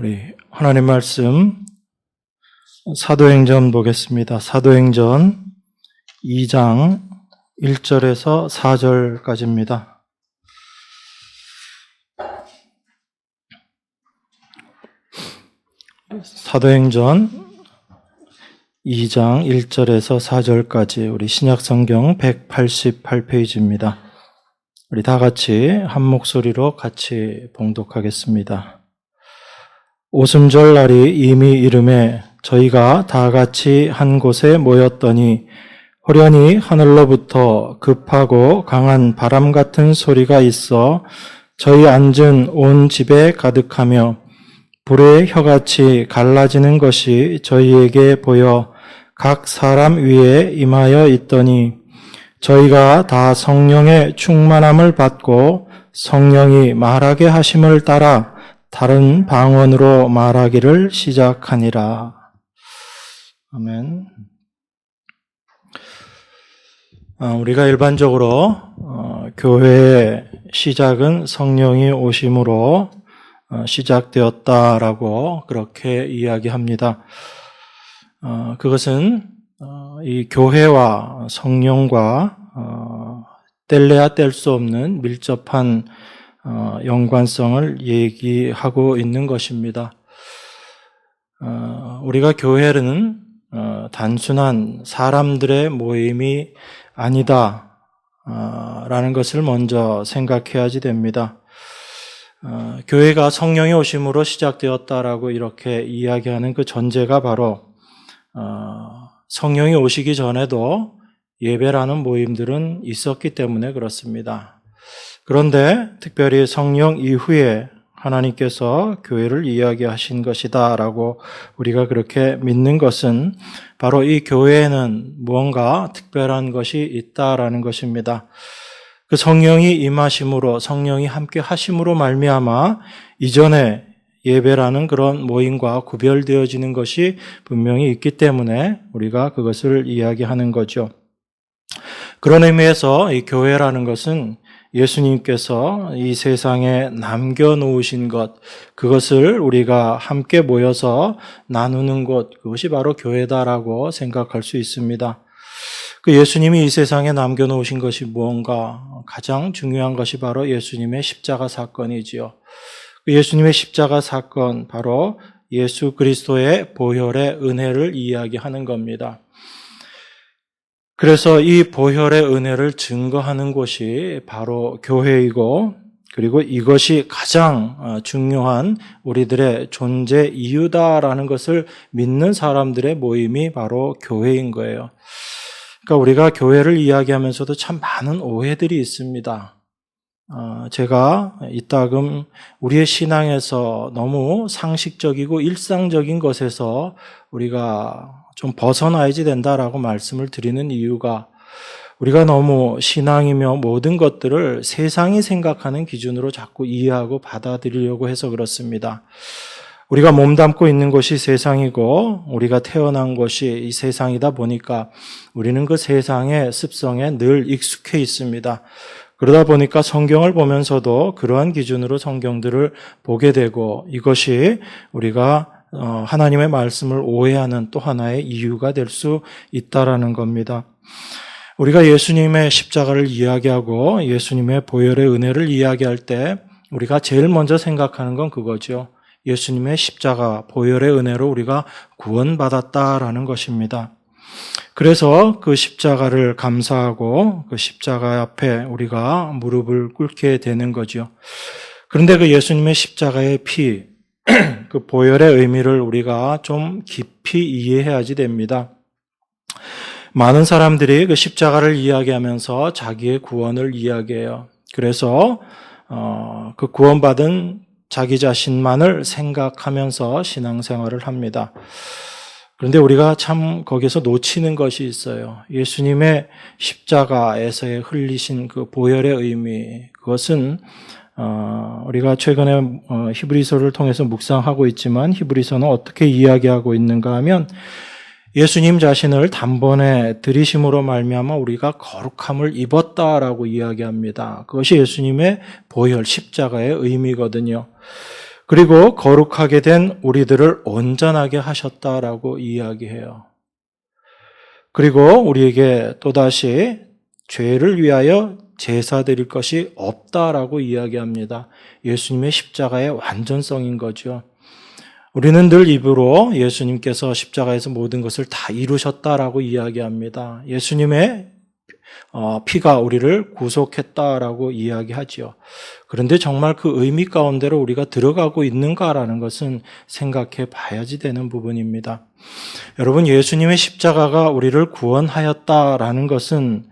우리 하나님 말씀 사도행전 보겠습니다. 사도행전 2장 1절에서 4절까지입니다. 사도행전 2장 1절에서 4절까지 우리 신약성경 188페이지입니다. 우리 다 같이 한 목소리로 같이 봉독하겠습니다. 오순절 날이 이미 이름에 저희가 다 같이 한 곳에 모였더니 호련히 하늘로부터 급하고 강한 바람 같은 소리가 있어 저희 앉은 온 집에 가득하며 불의 혀같이 갈라지는 것이 저희에게 보여 각 사람 위에 임하여 있더니 저희가 다 성령의 충만함을 받고 성령이 말하게 하심을 따라 다른 방언으로 말하기를 시작하니라. 아멘. 우리가 일반적으로 교회의 시작은 성령이 오심으로 시작되었다라고 그렇게 이야기합니다. 그것은 이 교회와 성령과 뗄래야 뗄 수 없는 밀접한 연관성을 얘기하고 있는 것입니다. 우리가 교회는 단순한 사람들의 모임이 아니다 라는 것을 먼저 생각해야지 됩니다. 교회가 성령의 오심으로 시작되었다라고 이렇게 이야기하는 그 전제가 바로 성령이 오시기 전에도 예배라는 모임들은 있었기 때문에 그렇습니다. 그런데 특별히 성령 이후에 하나님께서 교회를 이야기하신 것이다라고 우리가 그렇게 믿는 것은 바로 이 교회에는 무언가 특별한 것이 있다라는 것입니다. 그 성령이 임하심으로 성령이 함께 하심으로 말미암아 이전에 예배라는 그런 모임과 구별되어지는 것이 분명히 있기 때문에 우리가 그것을 이야기하는 거죠. 그런 의미에서 이 교회라는 것은 예수님께서 이 세상에 남겨놓으신 것, 그것을 우리가 함께 모여서 나누는 것, 그것이 바로 교회다라고 생각할 수 있습니다. 그 예수님이 이 세상에 남겨놓으신 것이 무언가 가장 중요한 것이 바로 예수님의 십자가 사건이지요. 그 예수님의 십자가 사건, 바로 예수 그리스도의 보혈의 은혜를 이야기하는 겁니다. 그래서 이 보혈의 은혜를 증거하는 곳이 바로 교회이고, 그리고 이것이 가장 중요한 우리들의 존재 이유다라는 것을 믿는 사람들의 모임이 바로 교회인 거예요. 그러니까 우리가 교회를 이야기하면서도 참 많은 오해들이 있습니다. 제가 이따금 우리의 신앙에서 너무 상식적이고 일상적인 것에서 우리가 좀 벗어나야지 된다라고 말씀을 드리는 이유가 우리가 너무 신앙이며 모든 것들을 세상이 생각하는 기준으로 자꾸 이해하고 받아들이려고 해서 그렇습니다. 우리가 몸담고 있는 곳이 세상이고 우리가 태어난 곳이 이 세상이다 보니까 우리는 그 세상의 습성에 늘 익숙해 있습니다. 그러다 보니까 성경을 보면서도 그러한 기준으로 성경들을 보게 되고 이것이 우리가 하나님의 말씀을 오해하는 또 하나의 이유가 될 수 있다라는 겁니다. 우리가 예수님의 십자가를 이야기하고 예수님의 보혈의 은혜를 이야기할 때 우리가 제일 먼저 생각하는 건 그거죠. 예수님의 십자가, 보혈의 은혜로 우리가 구원받았다라는 것입니다. 그래서 그 십자가를 감사하고 그 십자가 앞에 우리가 무릎을 꿇게 되는 거죠. 그런데 그 예수님의 십자가의 피, 그 보혈의 의미를 우리가 좀 깊이 이해해야지 됩니다. 많은 사람들이 그 십자가를 이야기하면서 자기의 구원을 이야기해요. 그래서 그 구원받은 자기 자신만을 생각하면서 신앙생활을 합니다. 그런데 우리가 참 거기서 놓치는 것이 있어요. 예수님의 십자가에서의 흘리신 그 보혈의 의미, 그것은 우리가 최근에 히브리서를 통해서 묵상하고 있지만 히브리서는 어떻게 이야기하고 있는가 하면 예수님 자신을 단번에 들이심으로 말미암아 우리가 거룩함을 입었다라고 이야기합니다. 그것이 예수님의 보혈 십자가의 의미거든요. 그리고 거룩하게 된 우리들을 온전하게 하셨다라고 이야기해요. 그리고 우리에게 또다시 죄를 위하여 제사 드릴 것이 없다라고 이야기합니다. 예수님의 십자가의 완전성인 거죠. 우리는 늘 입으로 예수님께서 십자가에서 모든 것을 다 이루셨다라고 이야기합니다. 예수님의 피가 우리를 구속했다라고 이야기하지요. 그런데 정말 그 의미 가운데로 우리가 들어가고 있는가라는 것은 생각해 봐야지 되는 부분입니다. 여러분, 예수님의 십자가가 우리를 구원하였다라는 것은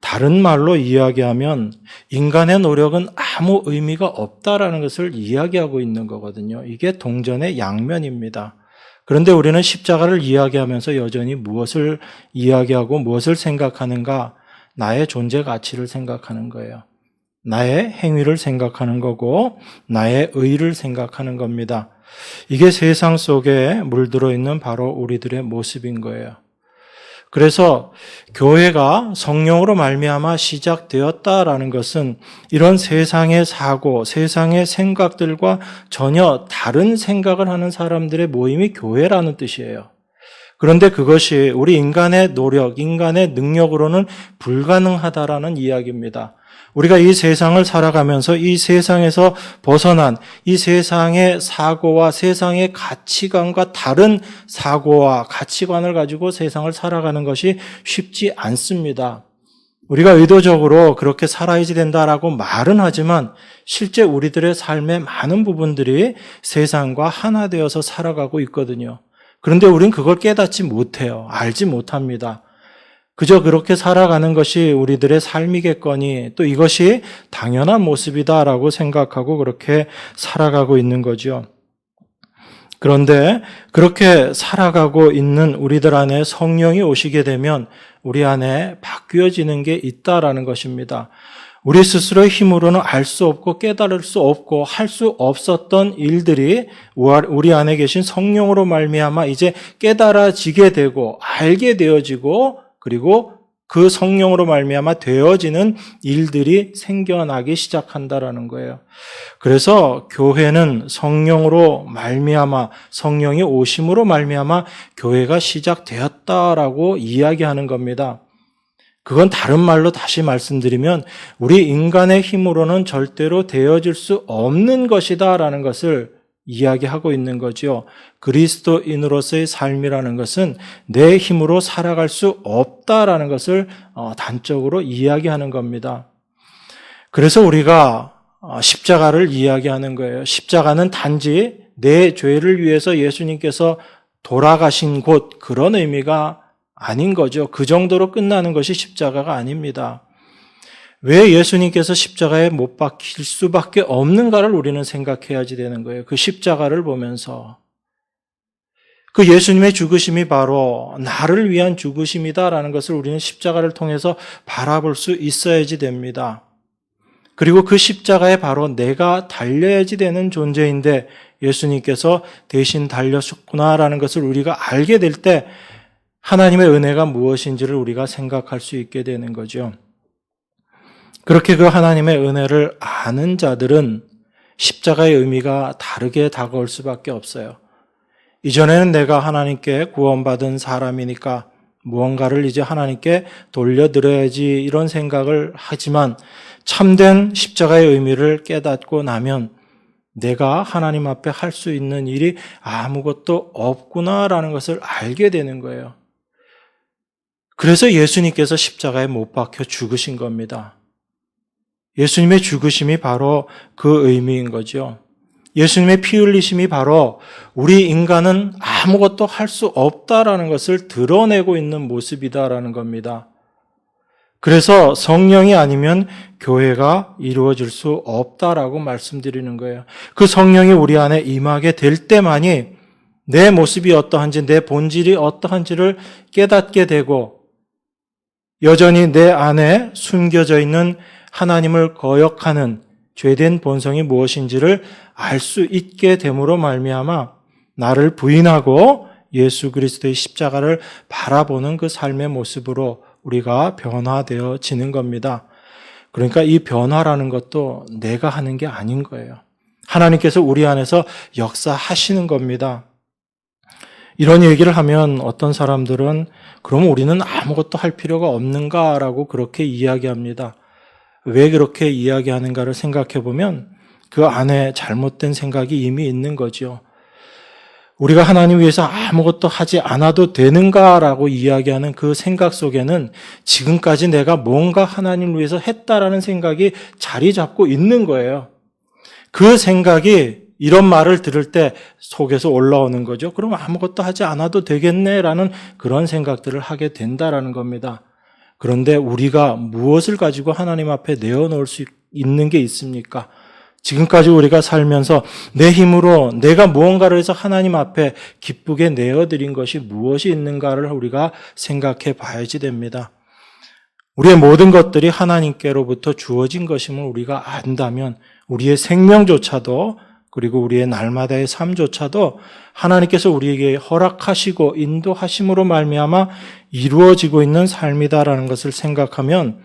다른 말로 이야기하면 인간의 노력은 아무 의미가 없다라는 것을 이야기하고 있는 거거든요. 이게 동전의 양면입니다. 그런데 우리는 십자가를 이야기하면서 여전히 무엇을 이야기하고 무엇을 생각하는가? 나의 존재 가치를 생각하는 거예요. 나의 행위를 생각하는 거고 나의 의를 생각하는 겁니다. 이게 세상 속에 물들어 있는 바로 우리들의 모습인 거예요. 그래서 교회가 성령으로 말미암아 시작되었다라는 것은 이런 세상의 사고, 세상의 생각들과 전혀 다른 생각을 하는 사람들의 모임이 교회라는 뜻이에요. 그런데 그것이 우리 인간의 노력, 인간의 능력으로는 불가능하다라는 이야기입니다. 우리가 이 세상을 살아가면서 이 세상에서 벗어난 이 세상의 사고와 세상의 가치관과 다른 사고와 가치관을 가지고 세상을 살아가는 것이 쉽지 않습니다. 우리가 의도적으로 그렇게 살아야지 된다라고 말은 하지만 실제 우리들의 삶의 많은 부분들이 세상과 하나 되어서 살아가고 있거든요. 그런데 우린 그걸 깨닫지 못해요. 알지 못합니다. 그저 그렇게 살아가는 것이 우리들의 삶이겠거니 또 이것이 당연한 모습이다라고 생각하고 그렇게 살아가고 있는 거죠. 그런데 그렇게 살아가고 있는 우리들 안에 성령이 오시게 되면 우리 안에 바뀌어지는 게 있다라는 것입니다. 우리 스스로의 힘으로는 알 수 없고 깨달을 수 없고 할 수 없었던 일들이 우리 안에 계신 성령으로 말미암아 이제 깨달아지게 되고 알게 되어지고 그리고 그 성령으로 말미암아 되어지는 일들이 생겨나기 시작한다라는 거예요. 그래서 교회는 성령으로 말미암아 성령이 오심으로 말미암아 교회가 시작되었다라고 이야기하는 겁니다. 그건 다른 말로 다시 말씀드리면 우리 인간의 힘으로는 절대로 되어질 수 없는 것이다라는 것을 이야기하고 있는 거죠. 그리스도인으로서의 삶이라는 것은 내 힘으로 살아갈 수 없다라는 것을 단적으로 이야기하는 겁니다. 그래서 우리가 십자가를 이야기하는 거예요. 십자가는 단지 내 죄를 위해서 예수님께서 돌아가신 곳 그런 의미가 아닌 거죠. 그 정도로 끝나는 것이 십자가가 아닙니다. 왜 예수님께서 십자가에 못 박힐 수밖에 없는가를 우리는 생각해야지 되는 거예요. 그 십자가를 보면서. 그 예수님의 죽으심이 바로 나를 위한 죽으심이다라는 것을 우리는 십자가를 통해서 바라볼 수 있어야지 됩니다. 그리고 그 십자가에 바로 내가 달려야지 되는 존재인데 예수님께서 대신 달려셨구나라는 것을 우리가 알게 될 때 하나님의 은혜가 무엇인지를 우리가 생각할 수 있게 되는 거죠. 그렇게 그 하나님의 은혜를 아는 자들은 십자가의 의미가 다르게 다가올 수밖에 없어요. 이전에는 내가 하나님께 구원받은 사람이니까 무언가를 이제 하나님께 돌려드려야지 이런 생각을 하지만 참된 십자가의 의미를 깨닫고 나면 내가 하나님 앞에 할 수 있는 일이 아무것도 없구나라는 것을 알게 되는 거예요. 그래서 예수님께서 십자가에 못 박혀 죽으신 겁니다. 예수님의 죽으심이 바로 그 의미인 거죠. 예수님의 피 흘리심이 바로 우리 인간은 아무것도 할 수 없다라는 것을 드러내고 있는 모습이다라는 겁니다. 그래서 성령이 아니면 교회가 이루어질 수 없다라고 말씀드리는 거예요. 그 성령이 우리 안에 임하게 될 때만이 내 모습이 어떠한지, 내 본질이 어떠한지를 깨닫게 되고 여전히 내 안에 숨겨져 있는 하나님을 거역하는 죄된 본성이 무엇인지를 알 수 있게 됨으로 말미암아 나를 부인하고 예수 그리스도의 십자가를 바라보는 그 삶의 모습으로 우리가 변화되어지는 겁니다. 그러니까 이 변화라는 것도 내가 하는 게 아닌 거예요. 하나님께서 우리 안에서 역사하시는 겁니다. 이런 얘기를 하면 어떤 사람들은 그럼 우리는 아무것도 할 필요가 없는가라고 그렇게 이야기합니다. 왜 그렇게 이야기하는가를 생각해 보면 그 안에 잘못된 생각이 이미 있는 거죠. 우리가 하나님 위해서 아무것도 하지 않아도 되는가라고 이야기하는 그 생각 속에는 지금까지 내가 뭔가 하나님을 위해서 했다라는 생각이 자리 잡고 있는 거예요. 그 생각이 이런 말을 들을 때 속에서 올라오는 거죠. 그럼 아무것도 하지 않아도 되겠네라는 그런 생각들을 하게 된다라는 겁니다. 그런데 우리가 무엇을 가지고 하나님 앞에 내어놓을 수 있는 게 있습니까? 지금까지 우리가 살면서 내 힘으로 내가 무언가를 해서 하나님 앞에 기쁘게 내어드린 것이 무엇이 있는가를 우리가 생각해 봐야지 됩니다. 우리의 모든 것들이 하나님께로부터 주어진 것임을 우리가 안다면 우리의 생명조차도 그리고 우리의 날마다의 삶조차도 하나님께서 우리에게 허락하시고 인도하심으로 말미암아 이루어지고 있는 삶이다라는 것을 생각하면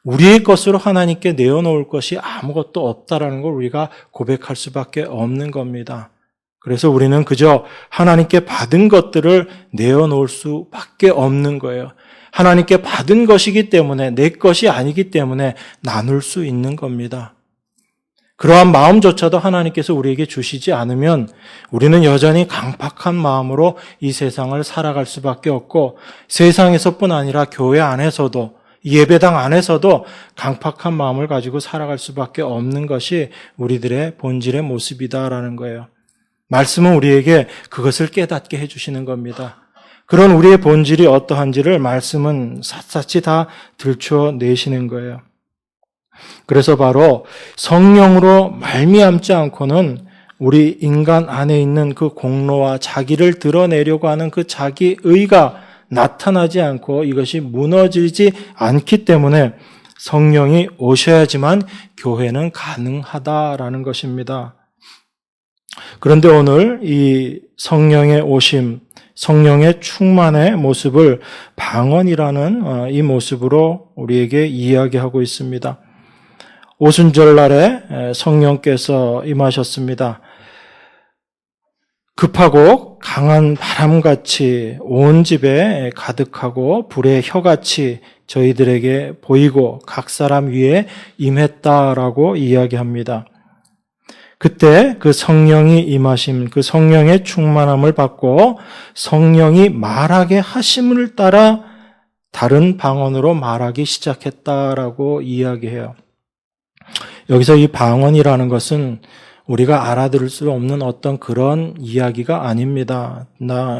우리의 것으로 하나님께 내어놓을 것이 아무것도 없다라는 걸 우리가 고백할 수밖에 없는 겁니다. 그래서 우리는 그저 하나님께 받은 것들을 내어놓을 수밖에 없는 거예요. 하나님께 받은 것이기 때문에 내 것이 아니기 때문에 나눌 수 있는 겁니다. 그러한 마음조차도 하나님께서 우리에게 주시지 않으면 우리는 여전히 강팍한 마음으로 이 세상을 살아갈 수밖에 없고 세상에서뿐 아니라 교회 안에서도 예배당 안에서도 강팍한 마음을 가지고 살아갈 수밖에 없는 것이 우리들의 본질의 모습이다라는 거예요. 말씀은 우리에게 그것을 깨닫게 해주시는 겁니다. 그런 우리의 본질이 어떠한지를 말씀은 샅샅이 다 들춰내시는 거예요. 그래서 바로 성령으로 말미암지 않고는 우리 인간 안에 있는 그 공로와 자기를 드러내려고 하는 그 자기의가 나타나지 않고 이것이 무너지지 않기 때문에 성령이 오셔야지만 교회는 가능하다라는 것입니다. 그런데 오늘 이 성령의 오심, 성령의 충만의 모습을 방언이라는 이 모습으로 우리에게 이야기하고 있습니다. 오순절날에 성령께서 임하셨습니다. 급하고 강한 바람같이 온 집에 가득하고 불의 혀같이 저희들에게 보이고 각 사람 위에 임했다라고 이야기합니다. 그때 그 성령이 임하심, 그 성령의 충만함을 받고 성령이 말하게 하심을 따라 다른 방언으로 말하기 시작했다라고 이야기해요. 여기서 이 방언이라는 것은 우리가 알아들을 수 없는 어떤 그런 이야기가 아닙니다.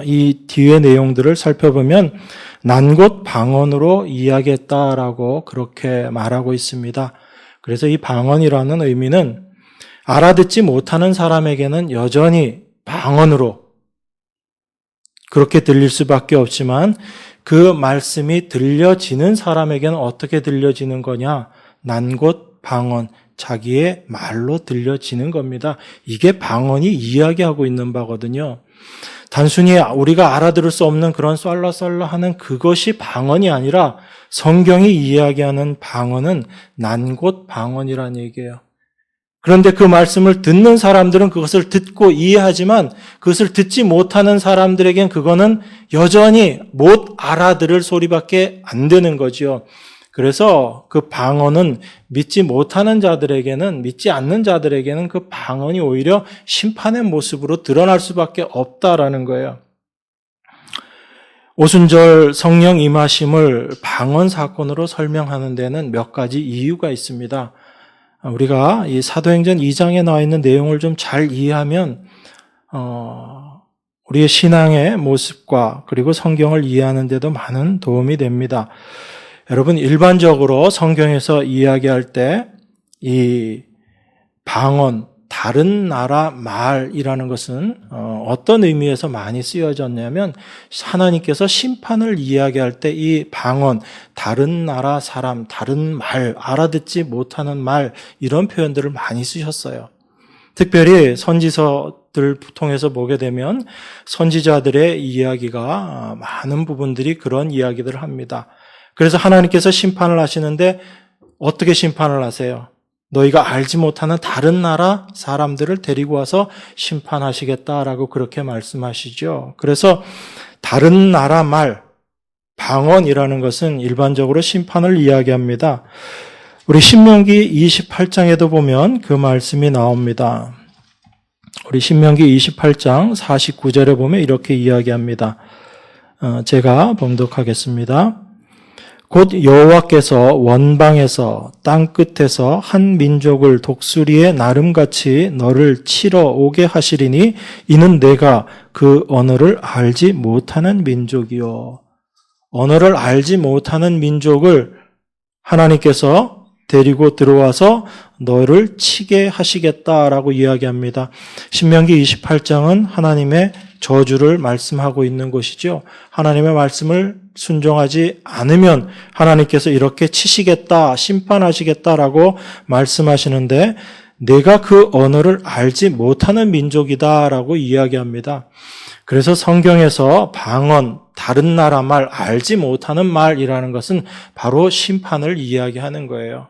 이 뒤의 내용들을 살펴보면 난 곧 방언으로 이야기했다라고 그렇게 말하고 있습니다. 그래서 이 방언이라는 의미는 알아듣지 못하는 사람에게는 여전히 방언으로 그렇게 들릴 수밖에 없지만 그 말씀이 들려지는 사람에게는 어떻게 들려지는 거냐? 난 곧 방언, 자기의 말로 들려지는 겁니다. 이게 방언이 이야기하고 있는 바거든요. 단순히 우리가 알아들을 수 없는 그런 썰라썰라 하는 그것이 방언이 아니라 성경이 이야기하는 방언은 난 곧 방언이라는 얘기예요. 그런데 그 말씀을 듣는 사람들은 그것을 듣고 이해하지만 그것을 듣지 못하는 사람들에겐 그거는 여전히 못 알아들을 소리밖에 안 되는 거죠. 그래서 그 방언은 믿지 못하는 자들에게는, 믿지 않는 자들에게는 그 방언이 오히려 심판의 모습으로 드러날 수밖에 없다라는 거예요. 오순절 성령 임하심을 방언 사건으로 설명하는 데는 몇 가지 이유가 있습니다. 우리가 이 사도행전 2장에 나와 있는 내용을 좀 잘 이해하면 우리의 신앙의 모습과 그리고 성경을 이해하는 데도 많은 도움이 됩니다. 여러분, 일반적으로 성경에서 이야기할 때 이 방언, 다른 나라 말이라는 것은 어떤 의미에서 많이 쓰여졌냐면 하나님께서 심판을 이야기할 때 이 방언, 다른 나라 사람, 다른 말, 알아듣지 못하는 말 이런 표현들을 많이 쓰셨어요. 특별히 선지서들 통해서 보게 되면 선지자들의 이야기가 많은 부분들이 그런 이야기들을 합니다. 그래서 하나님께서 심판을 하시는데 어떻게 심판을 하세요? 너희가 알지 못하는 다른 나라 사람들을 데리고 와서 심판하시겠다라고 그렇게 말씀하시죠. 그래서 다른 나라 말, 방언이라는 것은 일반적으로 심판을 이야기합니다. 우리 신명기 28장에도 보면 그 말씀이 나옵니다. 우리 신명기 28장 49절에 보면 이렇게 이야기합니다. 제가 봉독하겠습니다. 곧 여호와께서 원방에서 땅끝에서 한 민족을 독수리의 나름같이 너를 치러 오게 하시리니 이는 내가 그 언어를 알지 못하는 민족이요. 언어를 알지 못하는 민족을 하나님께서 데리고 들어와서 너를 치게 하시겠다라고 이야기합니다. 신명기 28장은 하나님의 저주를 말씀하고 있는 것이죠. 하나님의 말씀을 순종하지 않으면 하나님께서 이렇게 치시겠다, 심판하시겠다라고 말씀하시는데 내가 그 언어를 알지 못하는 민족이다라고 이야기합니다. 그래서 성경에서 방언, 다른 나라 말, 알지 못하는 말이라는 것은 바로 심판을 이야기하는 거예요.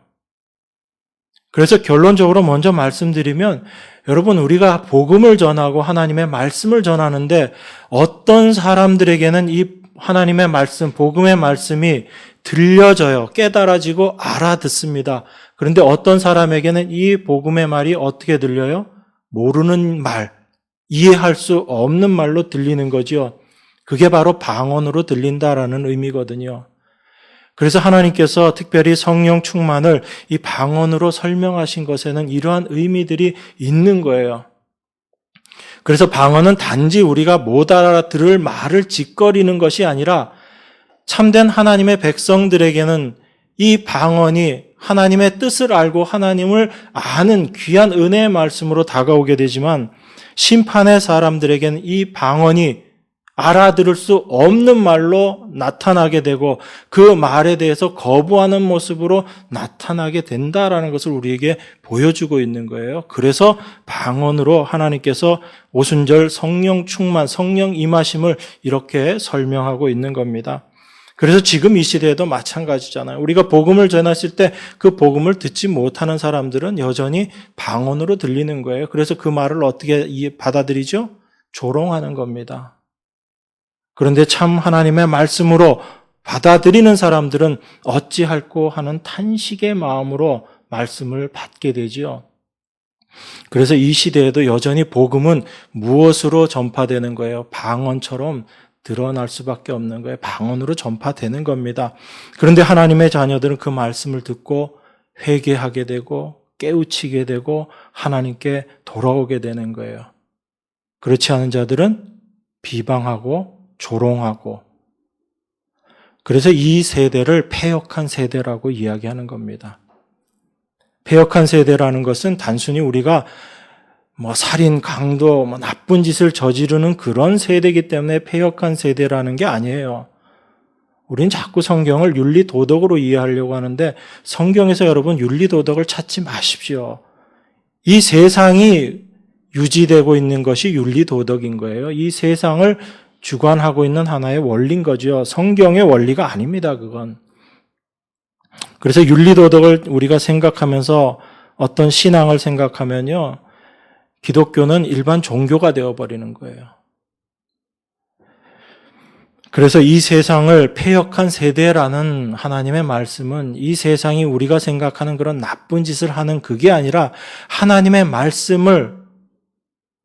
그래서 결론적으로 먼저 말씀드리면 여러분 우리가 복음을 전하고 하나님의 말씀을 전하는데 어떤 사람들에게는 이 하나님의 말씀, 복음의 말씀이 들려져요. 깨달아지고 알아듣습니다. 그런데 어떤 사람에게는 이 복음의 말이 어떻게 들려요? 모르는 말, 이해할 수 없는 말로 들리는 거죠. 그게 바로 방언으로 들린다라는 의미거든요. 그래서 하나님께서 특별히 성령 충만을 이 방언으로 설명하신 것에는 이러한 의미들이 있는 거예요. 그래서 방언은 단지 우리가 못 알아들을 말을 짓거리는 것이 아니라 참된 하나님의 백성들에게는 이 방언이 하나님의 뜻을 알고 하나님을 아는 귀한 은혜의 말씀으로 다가오게 되지만 심판의 사람들에게는 이 방언이 알아들을 수 없는 말로 나타나게 되고 그 말에 대해서 거부하는 모습으로 나타나게 된다라는 것을 우리에게 보여주고 있는 거예요. 그래서 방언으로 하나님께서 오순절 성령 충만, 성령 임하심을 이렇게 설명하고 있는 겁니다. 그래서 지금 이 시대에도 마찬가지잖아요. 우리가 복음을 전했을 때 그 복음을 듣지 못하는 사람들은 여전히 방언으로 들리는 거예요. 그래서 그 말을 어떻게 받아들이죠? 조롱하는 겁니다. 그런데 참 하나님의 말씀으로 받아들이는 사람들은 어찌할꼬 하는 탄식의 마음으로 말씀을 받게 되지요. 그래서 이 시대에도 여전히 복음은 무엇으로 전파되는 거예요? 방언처럼 드러날 수밖에 없는 거예요. 방언으로 전파되는 겁니다. 그런데 하나님의 자녀들은 그 말씀을 듣고 회개하게 되고 깨우치게 되고 하나님께 돌아오게 되는 거예요. 그렇지 않은 자들은 비방하고 조롱하고 그래서 이 세대를 패역한 세대라고 이야기하는 겁니다. 패역한 세대라는 것은 단순히 우리가 살인, 강도, 나쁜 짓을 저지르는 그런 세대이기 때문에 패역한 세대라는 게 아니에요. 우린 자꾸 성경을 윤리 도덕으로 이해하려고 하는데 성경에서 여러분 윤리 도덕을 찾지 마십시오. 이 세상이 유지되고 있는 것이 윤리 도덕인 거예요. 이 세상을 주관하고 있는 하나의 원리인 거죠. 성경의 원리가 아닙니다, 그건. 그래서 윤리도덕을 우리가 생각하면서 어떤 신앙을 생각하면요, 기독교는 일반 종교가 되어버리는 거예요. 그래서 이 세상을 패역한 세대라는 하나님의 말씀은 이 세상이 우리가 생각하는 그런 나쁜 짓을 하는 그게 아니라 하나님의 말씀을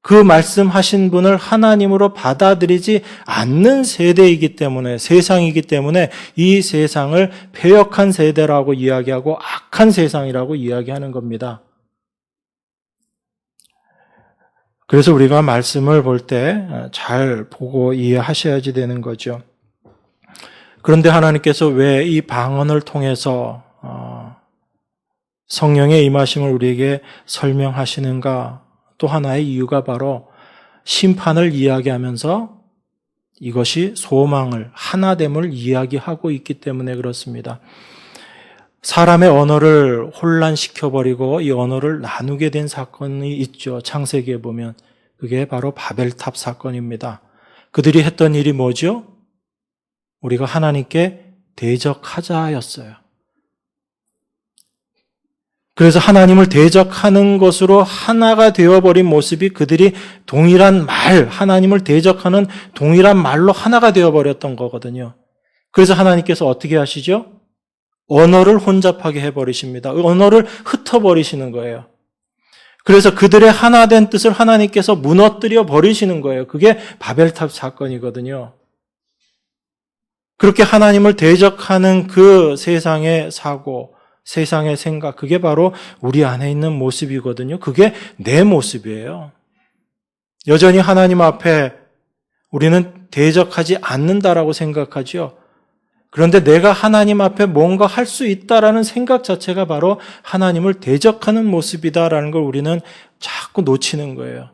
그 말씀하신 분을 하나님으로 받아들이지 않는 세대이기 때문에 세상이기 때문에 이 세상을 패역한 세대라고 이야기하고 악한 세상이라고 이야기하는 겁니다. 그래서 우리가 말씀을 볼 때 잘 보고 이해하셔야지 되는 거죠. 그런데 하나님께서 왜 이 방언을 통해서 성령의 임하심을 우리에게 설명하시는가? 또 하나의 이유가 바로 심판을 이야기하면서 이것이 소망을, 하나됨을 이야기하고 있기 때문에 그렇습니다. 사람의 언어를 혼란시켜버리고 이 언어를 나누게 된 사건이 있죠. 창세기에 보면. 그게 바로 바벨탑 사건입니다. 그들이 했던 일이 뭐죠? 우리가 하나님께 대적하자였어요. 그래서 하나님을 대적하는 것으로 하나가 되어버린 모습이 그들이 동일한 말, 하나님을 대적하는 동일한 말로 하나가 되어버렸던 거거든요. 그래서 하나님께서 어떻게 하시죠? 언어를 혼잡하게 해버리십니다. 언어를 흩어버리시는 거예요. 그래서 그들의 하나된 뜻을 하나님께서 무너뜨려 버리시는 거예요. 그게 바벨탑 사건이거든요. 그렇게 하나님을 대적하는 그 세상의 사고, 세상의 생각, 그게 바로 우리 안에 있는 모습이거든요. 그게 내 모습이에요. 여전히 하나님 앞에 우리는 대적하지 않는다라고 생각하죠. 그런데 내가 하나님 앞에 뭔가 할 수 있다라는 생각 자체가 바로 하나님을 대적하는 모습이다라는 걸 우리는 자꾸 놓치는 거예요.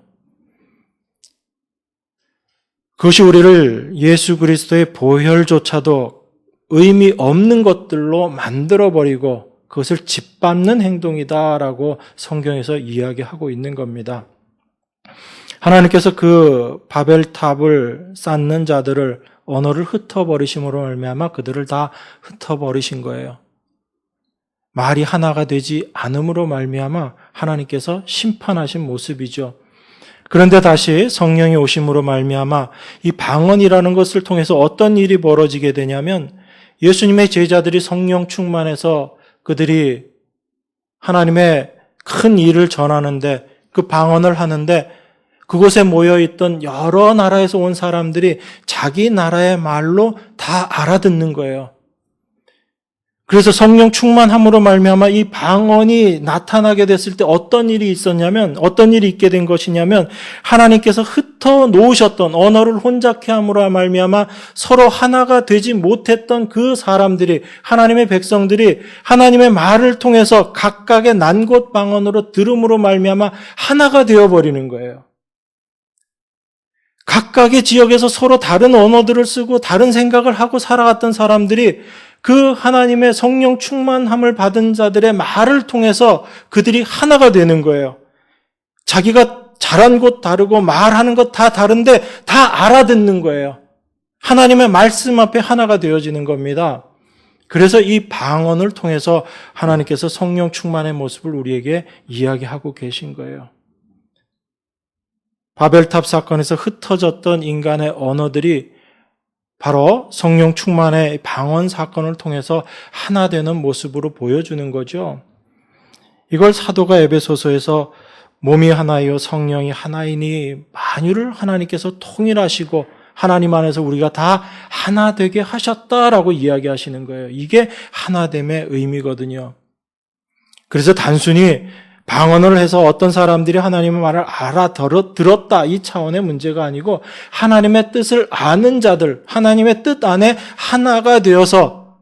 그것이 우리를 예수 그리스도의 보혈조차도 의미 없는 것들로 만들어버리고 그것을 짓밟는 행동이다라고 성경에서 이야기하고 있는 겁니다. 하나님께서 그 바벨탑을 쌓는 자들을 언어를 흩어버리심으로 말미암아 그들을 다 흩어버리신 거예요. 말이 하나가 되지 않음으로 말미암아 하나님께서 심판하신 모습이죠. 그런데 다시 성령이 오심으로 말미암아 이 방언이라는 것을 통해서 어떤 일이 벌어지게 되냐면 예수님의 제자들이 성령 충만해서 그들이 하나님의 큰 일을 전하는데 그 방언을 하는데 그곳에 모여있던 여러 나라에서 온 사람들이 자기 나라의 말로 다 알아듣는 거예요. 그래서 성령 충만함으로 말미암아 이 방언이 나타나게 됐을 때 어떤 일이 있었냐면, 어떤 일이 있게 된 것이냐면 하나님께서 흩어 놓으셨던 언어를 혼잡케 함으로 말미암아 서로 하나가 되지 못했던 그 사람들이, 하나님의 백성들이 하나님의 말을 통해서 각각의 난곳 방언으로 들음으로 말미암아 하나가 되어버리는 거예요. 각각의 지역에서 서로 다른 언어들을 쓰고 다른 생각을 하고 살아갔던 사람들이 그 하나님의 성령 충만함을 받은 자들의 말을 통해서 그들이 하나가 되는 거예요. 자기가 자란 곳 다르고 말하는 것 다 다른데 다 알아듣는 거예요. 하나님의 말씀 앞에 하나가 되어지는 겁니다. 그래서 이 방언을 통해서 하나님께서 성령 충만의 모습을 우리에게 이야기하고 계신 거예요. 바벨탑 사건에서 흩어졌던 인간의 언어들이 바로 성령 충만의 방언 사건을 통해서 하나 되는 모습으로 보여주는 거죠. 이걸 사도가 에베소서에서 몸이 하나이요 성령이 하나이니 만유를 하나님께서 통일하시고 하나님 안에서 우리가 다 하나 되게 하셨다라고 이야기하시는 거예요. 이게 하나됨의 의미거든요. 그래서 단순히 방언을 해서 어떤 사람들이 하나님의 말을 알아들었다 이 차원의 문제가 아니고 하나님의 뜻을 아는 자들, 하나님의 뜻 안에 하나가 되어서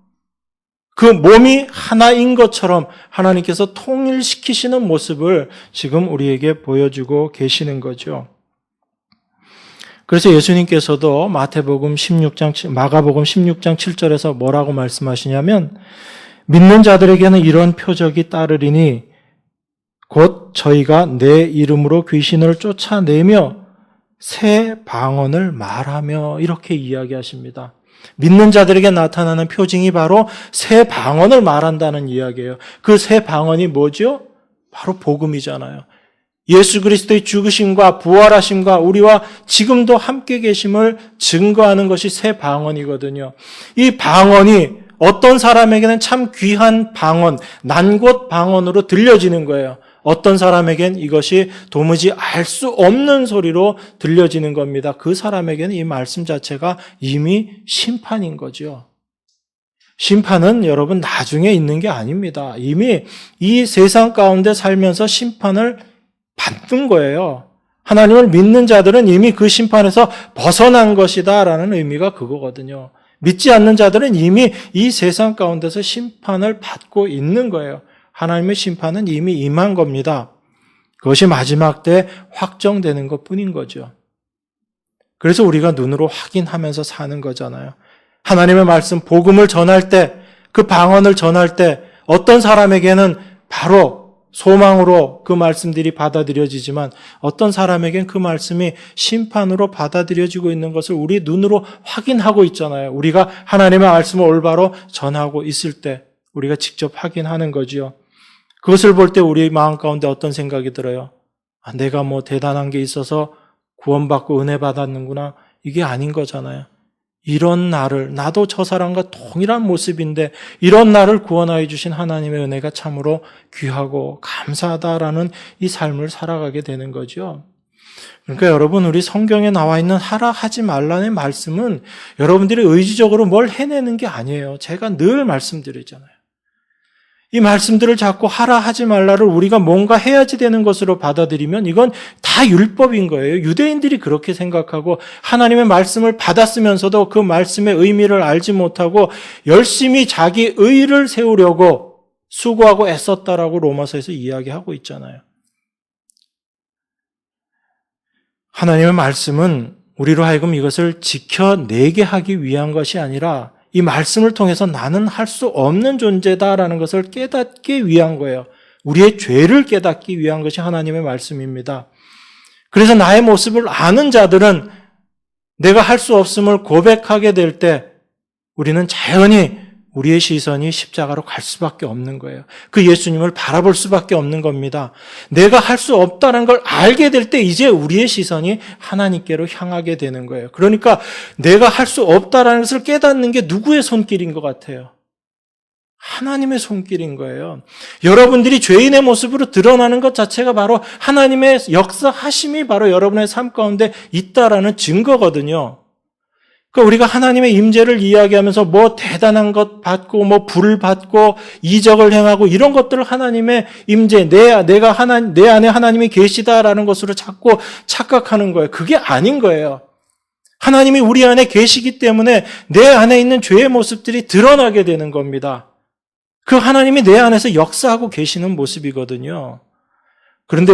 그 몸이 하나인 것처럼 하나님께서 통일시키시는 모습을 지금 우리에게 보여주고 계시는 거죠. 그래서 예수님께서도 마가복음 16장 7절에서 뭐라고 말씀하시냐면 믿는 자들에게는 이런 표적이 따르리니 곧 저희가 내 이름으로 귀신을 쫓아내며 새 방언을 말하며 이렇게 이야기하십니다. 믿는 자들에게 나타나는 표징이 바로 새 방언을 말한다는 이야기예요. 그 새 방언이 뭐죠? 바로 복음이잖아요. 예수 그리스도의 죽으심과 부활하심과 우리와 지금도 함께 계심을 증거하는 것이 새 방언이거든요. 이 방언이 어떤 사람에게는 참 귀한 방언, 난곳 방언으로 들려지는 거예요. 어떤 사람에겐 이것이 도무지 알 수 없는 소리로 들려지는 겁니다. 그 사람에게는 이 말씀 자체가 이미 심판인 거죠. 심판은 여러분 나중에 있는 게 아닙니다. 이미 이 세상 가운데 살면서 심판을 받는 거예요. 하나님을 믿는 자들은 이미 그 심판에서 벗어난 것이다라는 의미가 그거거든요. 믿지 않는 자들은 이미 이 세상 가운데서 심판을 받고 있는 거예요. 하나님의 심판은 이미 임한 겁니다. 그것이 마지막 때 확정되는 것뿐인 거죠. 그래서 우리가 눈으로 확인하면서 사는 거잖아요. 하나님의 말씀, 복음을 전할 때, 그 방언을 전할 때 어떤 사람에게는 바로 소망으로 그 말씀들이 받아들여지지만 어떤 사람에게는 그 말씀이 심판으로 받아들여지고 있는 것을 우리 눈으로 확인하고 있잖아요. 우리가 하나님의 말씀을 올바로 전하고 있을 때 우리가 직접 확인하는 거지요. 그것을 볼 때 우리 마음 가운데 어떤 생각이 들어요? 아, 내가 뭐 대단한 게 있어서 구원받고 은혜 받았는구나. 이게 아닌 거잖아요. 이런 나를, 나도 저 사람과 동일한 모습인데 이런 나를 구원하여 주신 하나님의 은혜가 참으로 귀하고 감사하다라는 이 삶을 살아가게 되는 거죠. 그러니까 여러분, 우리 성경에 나와 있는 하라 하지 말라는 말씀은 여러분들이 의지적으로 뭘 해내는 게 아니에요. 제가 늘 말씀드리잖아요. 이 말씀들을 자꾸 하라 하지 말라를 우리가 뭔가 해야지 되는 것으로 받아들이면 이건 다 율법인 거예요. 유대인들이 그렇게 생각하고 하나님의 말씀을 받았으면서도 그 말씀의 의미를 알지 못하고 열심히 자기 의를 세우려고 수고하고 애썼다라고 로마서에서 이야기하고 있잖아요. 하나님의 말씀은 우리로 하여금 이것을 지켜내게 하기 위한 것이 아니라 이 말씀을 통해서 나는 할 수 없는 존재다라는 것을 깨닫기 위한 거예요. 우리의 죄를 깨닫기 위한 것이 하나님의 말씀입니다. 그래서 나의 모습을 아는 자들은 내가 할 수 없음을 고백하게 될 때 우리는 자연히 우리의 시선이 십자가로 갈 수밖에 없는 거예요. 그 예수님을 바라볼 수밖에 없는 겁니다. 내가 할 수 없다는 걸 알게 될 때 이제 우리의 시선이 하나님께로 향하게 되는 거예요. 그러니까 내가 할 수 없다는 것을 깨닫는 게 누구의 손길인 것 같아요? 하나님의 손길인 거예요. 여러분들이 죄인의 모습으로 드러나는 것 자체가 바로 하나님의 역사하심이 바로 여러분의 삶 가운데 있다라는 증거거든요. 그러니까 우리가 하나님의 임재를 이야기하면서 뭐 대단한 것 받고 뭐 불을 받고 이적을 행하고 이런 것들을 하나님의 임재, 내 안에 하나님이 계시다라는 것으로 자꾸 착각하는 거예요. 그게 아닌 거예요. 하나님이 우리 안에 계시기 때문에 내 안에 있는 죄의 모습들이 드러나게 되는 겁니다. 그 하나님이 내 안에서 역사하고 계시는 모습이거든요. 그런데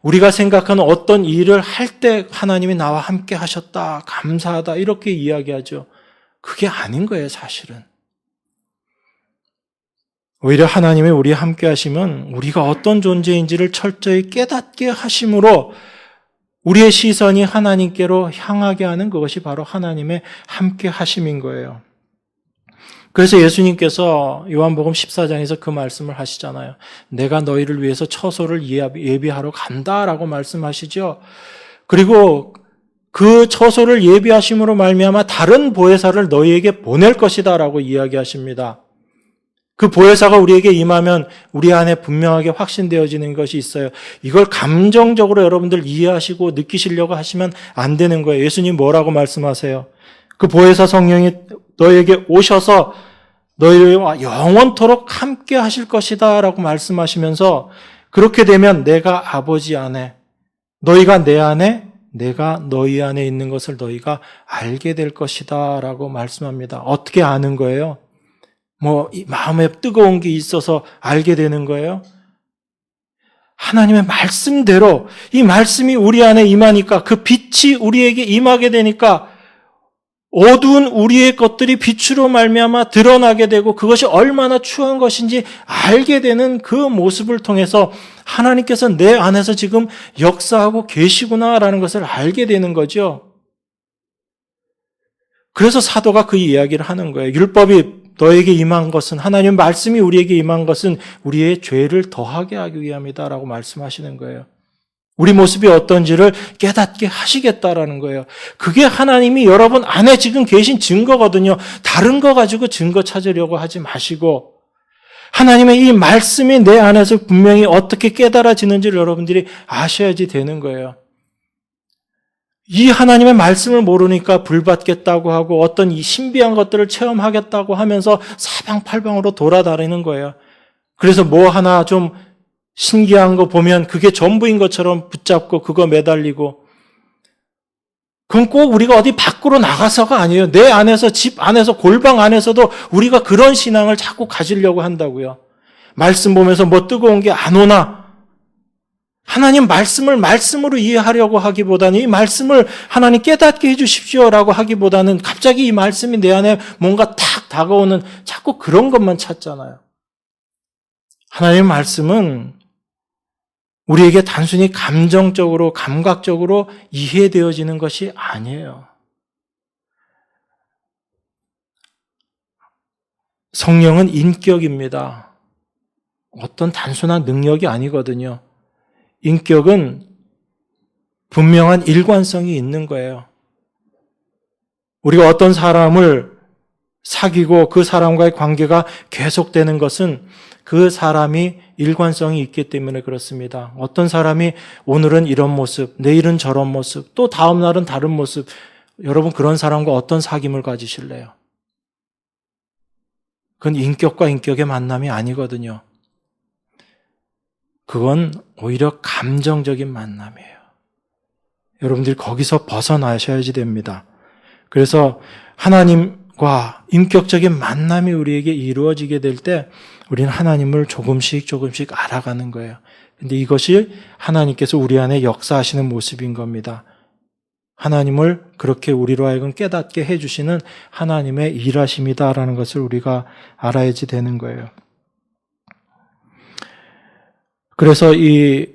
우리가 생각하는 어떤 일을 할 때 하나님이 나와 함께 하셨다, 감사하다 이렇게 이야기하죠. 그게 아닌 거예요, 사실은. 오히려 하나님이 우리와 함께 하시면 우리가 어떤 존재인지를 철저히 깨닫게 하심으로 우리의 시선이 하나님께로 향하게 하는 그것이 바로 하나님의 함께 하심인 거예요. 그래서 예수님께서 요한복음 14장에서 그 말씀을 하시잖아요. 내가 너희를 위해서 처소를 예비하러 간다라고 말씀하시죠. 그리고 그 처소를 예비하심으로 말미암아 다른 보혜사를 너희에게 보낼 것이다라고 이야기하십니다. 그 보혜사가 우리에게 임하면 우리 안에 분명하게 확신되어지는 것이 있어요. 이걸 감정적으로 여러분들 이해하시고 느끼시려고 하시면 안 되는 거예요. 예수님 뭐라고 말씀하세요? 그 보혜사 성령이 너에게 오셔서 너희와 영원토록 함께 하실 것이다 라고 말씀하시면서 그렇게 되면 내가 아버지 안에, 너희가 내 안에, 내가 너희 안에 있는 것을 너희가 알게 될 것이다 라고 말씀합니다. 어떻게 아는 거예요? 마음에 뜨거운 게 있어서 알게 되는 거예요? 하나님의 말씀대로 이 말씀이 우리 안에 임하니까 그 빛이 우리에게 임하게 되니까 어두운 우리의 것들이 빛으로 말미암아 드러나게 되고 그것이 얼마나 추한 것인지 알게 되는 그 모습을 통해서 하나님께서 내 안에서 지금 역사하고 계시구나라는 것을 알게 되는 거죠. 그래서 사도가 그 이야기를 하는 거예요. 율법이 너에게 임한 것은, 하나님의 말씀이 우리에게 임한 것은 우리의 죄를 더하게 하기 위함이다라고 말씀하시는 거예요. 우리 모습이 어떤지를 깨닫게 하시겠다라는 거예요. 그게 하나님이 여러분 안에 지금 계신 증거거든요. 다른 거 가지고 증거 찾으려고 하지 마시고 하나님의 이 말씀이 내 안에서 분명히 어떻게 깨달아지는지를 여러분들이 아셔야지 되는 거예요. 이 하나님의 말씀을 모르니까 불받겠다고 하고 어떤 이 신비한 것들을 체험하겠다고 하면서 사방팔방으로 돌아다니는 거예요. 그래서 뭐 하나 좀 신기한 거 보면 그게 전부인 것처럼 붙잡고 그거 매달리고 그건 꼭 우리가 어디 밖으로 나가서가 아니에요. 내 안에서, 집 안에서, 골방 안에서도 우리가 그런 신앙을 자꾸 가지려고 한다고요. 말씀 보면서 뭐 뜨거운 게 안 오나? 하나님 말씀을 말씀으로 이해하려고 하기보다는 이 말씀을 하나님 깨닫게 해주십시오라고 하기보다는 갑자기 이 말씀이 내 안에 뭔가 탁 다가오는 자꾸 그런 것만 찾잖아요. 하나님의 말씀은 우리에게 단순히 감정적으로, 감각적으로 이해되어지는 것이 아니에요. 성령은 인격입니다. 어떤 단순한 능력이 아니거든요. 인격은 분명한 일관성이 있는 거예요. 우리가 어떤 사람을 사귀고 그 사람과의 관계가 계속되는 것은 그 사람이 일관성이 있기 때문에 그렇습니다. 어떤 사람이 오늘은 이런 모습, 내일은 저런 모습, 또 다음 날은 다른 모습. 여러분 그런 사람과 어떤 사귐을 가지실래요? 그건 인격과 인격의 만남이 아니거든요. 그건 오히려 감정적인 만남이에요. 여러분들이 거기서 벗어나셔야지 됩니다. 그래서 하나님과 인격적인 만남이 우리에게 이루어지게 될 때 우리는 하나님을 조금씩 알아가는 거예요. 근데 이것이 하나님께서 우리 안에 역사하시는 모습인 겁니다. 하나님을 그렇게 우리로 하여금 깨닫게 해주시는 하나님의 일하심이다라는 것을 우리가 알아야지 되는 거예요. 그래서 이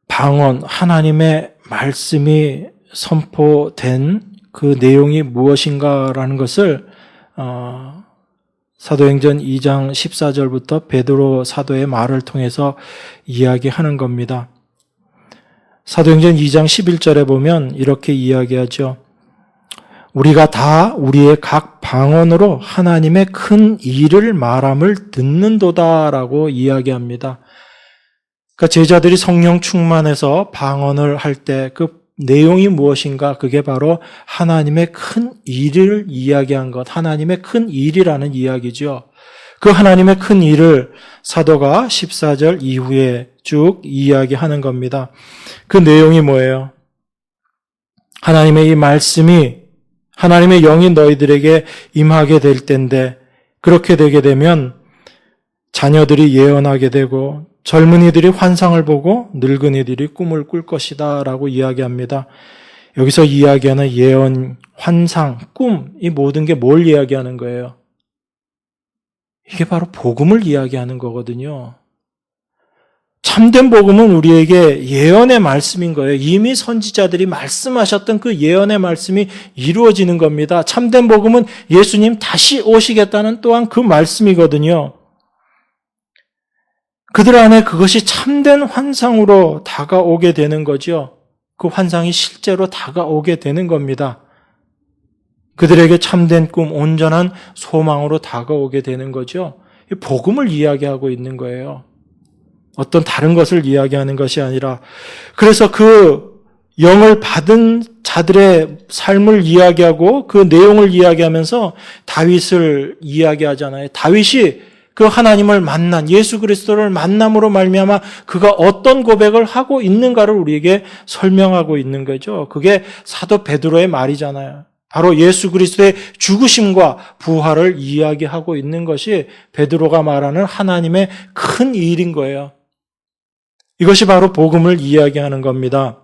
방언, 하나님의 말씀이 선포된 그 내용이 무엇인가라는 것을 사도행전 2장 14절부터 베드로 사도의 말을 통해서 이야기하는 겁니다. 사도행전 2장 11절에 보면 이렇게 이야기하죠. 우리가 다 우리의 각 방언으로 하나님의 큰 일을 말함을 듣는도다라고 이야기합니다. 그러니까 제자들이 성령 충만해서 방언을 할 때 그 내용이 무엇인가? 그게 바로 하나님의 큰 일을 이야기한 것, 하나님의 큰 일이라는 이야기죠. 그 하나님의 큰 일을 사도가 14절 이후에 쭉 이야기하는 겁니다. 그 내용이 뭐예요? 하나님의 이 말씀이 하나님의 영이 너희들에게 임하게 될 텐데 그렇게 되게 되면 자녀들이 예언하게 되고 젊은이들이 환상을 보고 늙은이들이 꿈을 꿀 것이다 라고 이야기합니다. 여기서 이야기하는 예언, 환상, 꿈, 이 모든 게 뭘 이야기하는 거예요? 이게 바로 복음을 이야기하는 거거든요. 참된 복음은 우리에게 예언의 말씀인 거예요. 이미 선지자들이 말씀하셨던 그 예언의 말씀이 이루어지는 겁니다. 참된 복음은 예수님 다시 오시겠다는 또한 그 말씀이거든요. 그들 안에 그것이 참된 환상으로 다가오게 되는 거죠. 그 환상이 실제로 다가오게 되는 겁니다. 그들에게 참된 꿈, 온전한 소망으로 다가오게 되는 거죠. 복음을 이야기하고 있는 거예요. 어떤 다른 것을 이야기하는 것이 아니라. 그래서 그 영을 받은 자들의 삶을 이야기하고 그 내용을 이야기하면서 다윗을 이야기하잖아요. 다윗이 그 하나님을 만난 예수 그리스도를 만남으로 말미암아 그가 어떤 고백을 하고 있는가를 우리에게 설명하고 있는 거죠. 그게 사도 베드로의 말이잖아요. 바로 예수 그리스도의 죽으심과 부활을 이야기하고 있는 것이 베드로가 말하는 하나님의 큰 일인 거예요. 이것이 바로 복음을 이야기하는 겁니다.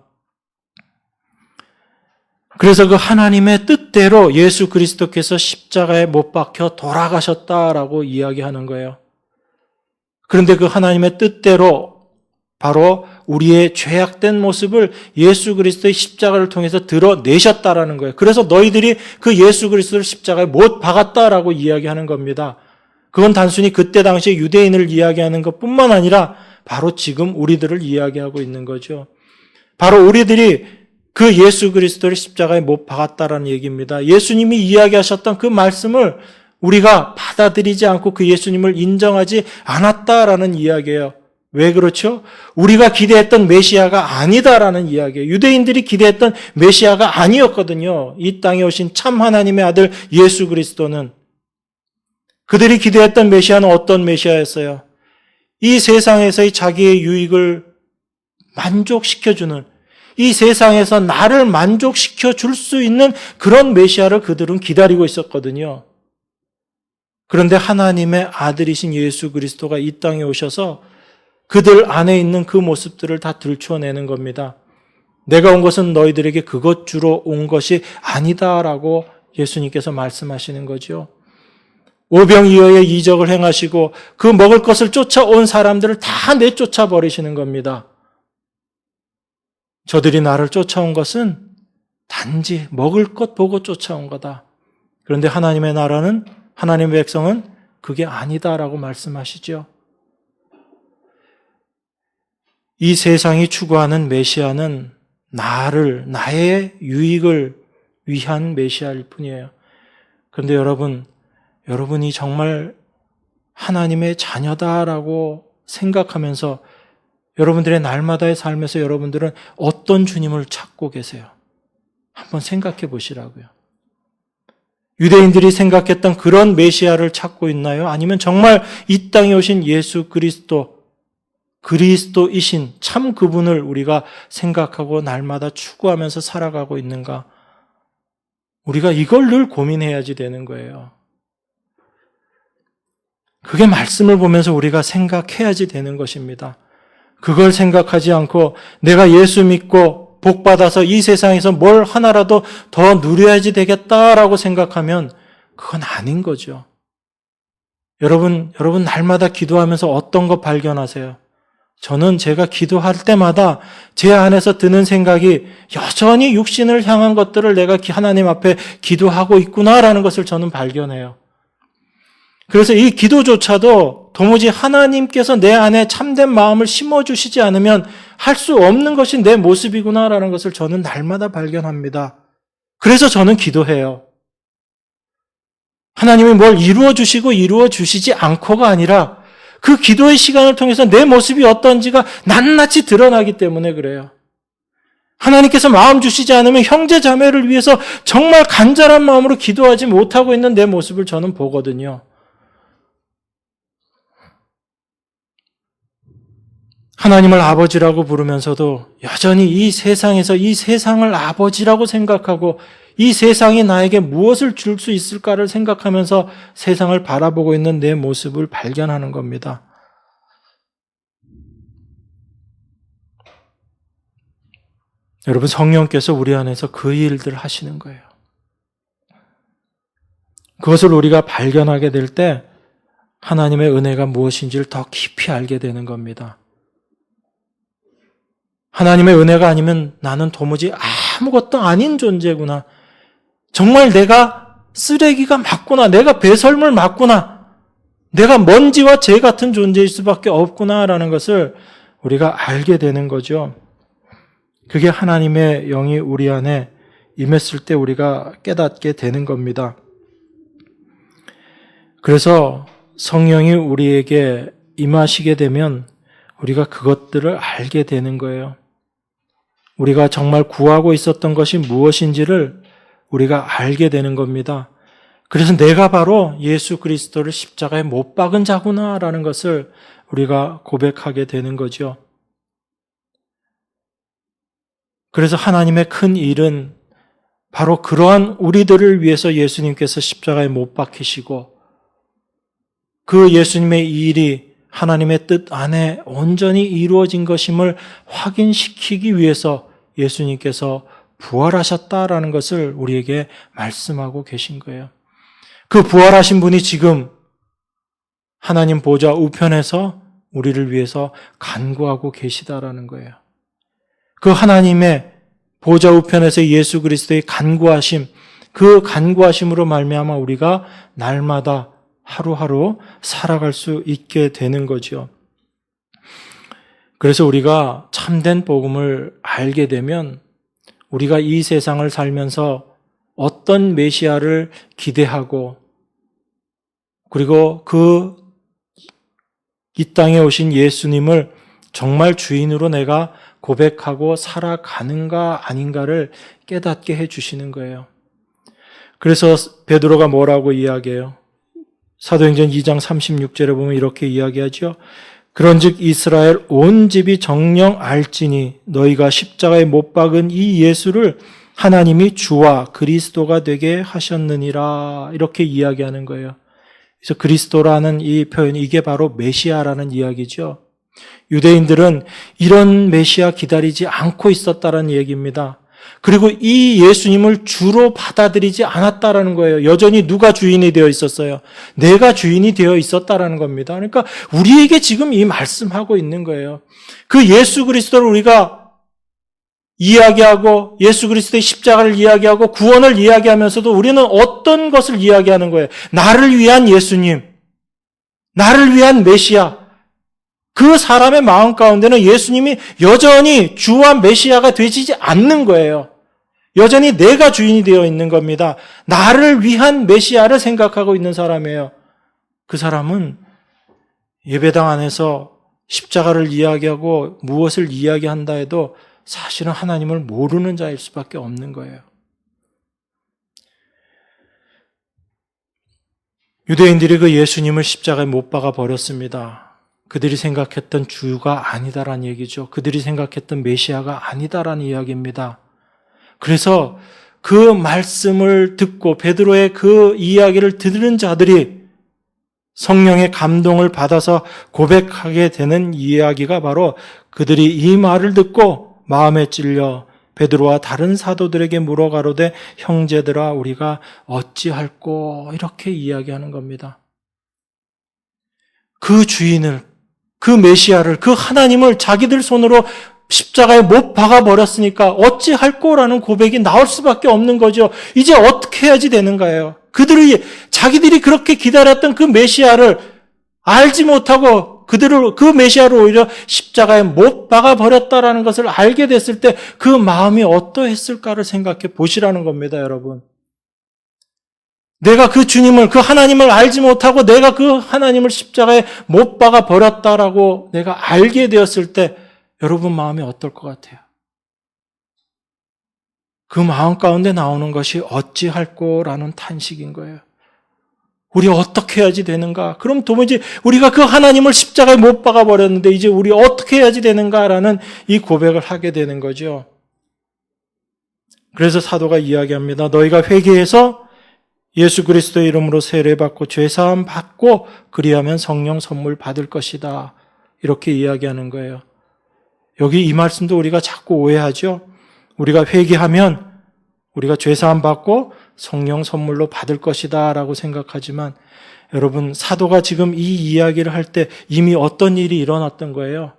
그래서 그 하나님의 뜻대로 예수 그리스도께서 십자가에 못 박혀 돌아가셨다라고 이야기하는 거예요. 그런데 그 하나님의 뜻대로 바로 우리의 죄악된 모습을 예수 그리스도의 십자가를 통해서 드러내셨다라는 거예요. 그래서 너희들이 그 예수 그리스도를 십자가에 못 박았다라고 이야기하는 겁니다. 그건 단순히 그때 당시에 유대인을 이야기하는 것뿐만 아니라 바로 지금 우리들을 이야기하고 있는 거죠. 바로 우리들이 그 예수 그리스도를 십자가에 못 박았다라는 얘기입니다. 예수님이 이야기하셨던 그 말씀을 우리가 받아들이지 않고 그 예수님을 인정하지 않았다라는 이야기예요. 왜 그렇죠? 우리가 기대했던 메시아가 아니다라는 이야기예요. 유대인들이 기대했던 메시아가 아니었거든요. 이 땅에 오신 참 하나님의 아들 예수 그리스도는. 그들이 기대했던 메시아는 어떤 메시아였어요? 이 세상에서의 자기의 유익을 만족시켜주는, 이 세상에서 나를 만족시켜 줄 수 있는 그런 메시아를 그들은 기다리고 있었거든요. 그런데 하나님의 아들이신 예수 그리스도가 이 땅에 오셔서 그들 안에 있는 그 모습들을 다 들춰내는 겁니다. 내가 온 것은 너희들에게 그것 주러 온 것이 아니다라고 예수님께서 말씀하시는 거죠. 오병이어의 이적을 행하시고 그 먹을 것을 쫓아온 사람들을 다 내쫓아 버리시는 겁니다. 저들이 나를 쫓아온 것은 단지 먹을 것 보고 쫓아온 거다. 그런데 하나님의 나라는, 하나님의 백성은 그게 아니다라고 말씀하시죠. 이 세상이 추구하는 메시아는 나의 유익을 위한 메시아일 뿐이에요. 그런데 여러분이 정말 하나님의 자녀다라고 생각하면서 여러분들의 날마다의 삶에서 여러분들은 어떤 주님을 찾고 계세요? 한번 생각해 보시라고요. 유대인들이 생각했던 그런 메시아를 찾고 있나요? 아니면 정말 이 땅에 오신 예수 그리스도이신 참 그분을 우리가 생각하고 날마다 추구하면서 살아가고 있는가? 우리가 이걸 늘 고민해야지 되는 거예요. 그게 말씀을 보면서 우리가 생각해야지 되는 것입니다. 그걸 생각하지 않고 내가 예수 믿고 복 받아서 이 세상에서 뭘 하나라도 더 누려야지 되겠다라고 생각하면 그건 아닌 거죠. 여러분 날마다 기도하면서 어떤 거 발견하세요? 저는 제가 기도할 때마다 제 안에서 드는 생각이 여전히 육신을 향한 것들을 내가 하나님 앞에 기도하고 있구나라는 것을 저는 발견해요. 그래서 이 기도조차도 도무지 하나님께서 내 안에 참된 마음을 심어주시지 않으면 할 수 없는 것이 내 모습이구나라는 것을 저는 날마다 발견합니다. 그래서 저는 기도해요. 하나님이 뭘 이루어주시고 이루어주시지 않고가 아니라 그 기도의 시간을 통해서 내 모습이 어떤지가 낱낱이 드러나기 때문에 그래요. 하나님께서 마음 주시지 않으면 형제 자매를 위해서 정말 간절한 마음으로 기도하지 못하고 있는 내 모습을 저는 보거든요. 하나님을 아버지라고 부르면서도 여전히 이 세상에서 이 세상을 아버지라고 생각하고 이 세상이 나에게 무엇을 줄 수 있을까를 생각하면서 세상을 바라보고 있는 내 모습을 발견하는 겁니다. 여러분, 성령께서 우리 안에서 그 일들을 하시는 거예요. 그것을 우리가 발견하게 될 때 하나님의 은혜가 무엇인지를 더 깊이 알게 되는 겁니다. 하나님의 은혜가 아니면 나는 도무지 아무것도 아닌 존재구나. 정말 내가 쓰레기가 맞구나. 내가 배설물 맞구나. 내가 먼지와 재 같은 존재일 수밖에 없구나라는 것을 우리가 알게 되는 거죠. 그게 하나님의 영이 우리 안에 임했을 때 우리가 깨닫게 되는 겁니다. 그래서 성령이 우리에게 임하시게 되면 우리가 그것들을 알게 되는 거예요. 우리가 정말 구하고 있었던 것이 무엇인지를 우리가 알게 되는 겁니다. 그래서 내가 바로 예수 그리스도를 십자가에 못 박은 자구나라는 것을 우리가 고백하게 되는 거죠. 그래서 하나님의 큰 일은 바로 그러한 우리들을 위해서 예수님께서 십자가에 못 박히시고 그 예수님의 이 일이 하나님의 뜻 안에 온전히 이루어진 것임을 확인시키기 위해서 예수님께서 부활하셨다라는 것을 우리에게 말씀하고 계신 거예요. 그 부활하신 분이 지금 하나님 보좌 우편에서 우리를 위해서 간구하고 계시다라는 거예요. 그 하나님의 보좌 우편에서 예수 그리스도의 간구하심, 그 간구하심으로 말미암아 우리가 날마다 하루하루 살아갈 수 있게 되는 거죠. 그래서 우리가 참된 복음을 알게 되면 우리가 이 세상을 살면서 어떤 메시아를 기대하고 그리고 이 땅에 오신 예수님을 정말 주인으로 내가 고백하고 살아가는가 아닌가를 깨닫게 해주시는 거예요. 그래서 베드로가 뭐라고 이야기해요? 사도행전 2장 36절에 보면 이렇게 이야기하죠. 그런즉 이스라엘 온 집이 정녕 알지니 너희가 십자가에 못 박은 이 예수를 하나님이 주와 그리스도가 되게 하셨느니라 이렇게 이야기하는 거예요. 그래서 그리스도라는 이 표현 이게 바로 메시아라는 이야기죠. 유대인들은 이런 메시아 기다리지 않고 있었다는 얘기입니다. 그리고 이 예수님을 주로 받아들이지 않았다라는 거예요. 여전히 누가 주인이 되어 있었어요? 내가 주인이 되어 있었다라는 겁니다. 그러니까 우리에게 지금 이 말씀하고 있는 거예요. 그 예수 그리스도를 우리가 이야기하고 예수 그리스도의 십자가를 이야기하고 구원을 이야기하면서도 우리는 어떤 것을 이야기하는 거예요? 나를 위한 예수님, 나를 위한 메시아, 그 사람의 마음 가운데는 예수님이 여전히 주와 메시아가 되지 않는 거예요. 여전히 내가 주인이 되어 있는 겁니다. 나를 위한 메시아를 생각하고 있는 사람이에요. 그 사람은 예배당 안에서 십자가를 이야기하고 무엇을 이야기한다 해도 사실은 하나님을 모르는 자일 수밖에 없는 거예요. 유대인들이 그 예수님을 십자가에 못 박아 버렸습니다. 그들이 생각했던 주가 아니다라는 얘기죠. 그들이 생각했던 메시아가 아니다라는 이야기입니다. 그래서 그 말씀을 듣고 베드로의 그 이야기를 들은 자들이 성령의 감동을 받아서 고백하게 되는 이야기가 바로 그들이 이 말을 듣고 마음에 찔려 베드로와 다른 사도들에게 물어가로되 형제들아 우리가 어찌할꼬 이렇게 이야기하는 겁니다. 그 주인을, 그 메시아를, 그 하나님을 자기들 손으로 십자가에 못 박아버렸으니까 어찌할꼬라는 고백이 나올 수밖에 없는 거죠. 이제 어떻게 해야지 되는가요? 자기들이 그렇게 기다렸던 그 메시아를 알지 못하고 그 메시아를 오히려 십자가에 못 박아버렸다라는 것을 알게 됐을 때 그 마음이 어떠했을까를 생각해 보시라는 겁니다, 여러분. 내가 그 주님을, 그 하나님을 알지 못하고 내가 그 하나님을 십자가에 못 박아버렸다라고 내가 알게 되었을 때 여러분 마음이 어떨 것 같아요? 그 마음 가운데 나오는 것이 어찌할꼬라는 탄식인 거예요. 우리 어떻게 해야지 되는가? 그럼 도무지 우리가 그 하나님을 십자가에 못 박아버렸는데 이제 우리 어떻게 해야지 되는가라는 이 고백을 하게 되는 거죠. 그래서 사도가 이야기합니다. 너희가 회개해서 예수 그리스도의 이름으로 세례받고 죄사함 받고 그리하면 성령 선물 받을 것이다. 이렇게 이야기하는 거예요. 여기 이 말씀도 우리가 자꾸 오해하죠. 우리가 회개하면 우리가 죄사함 받고 성령 선물로 받을 것이다 라고 생각하지만 여러분 사도가 지금 이 이야기를 할 때 이미 어떤 일이 일어났던 거예요.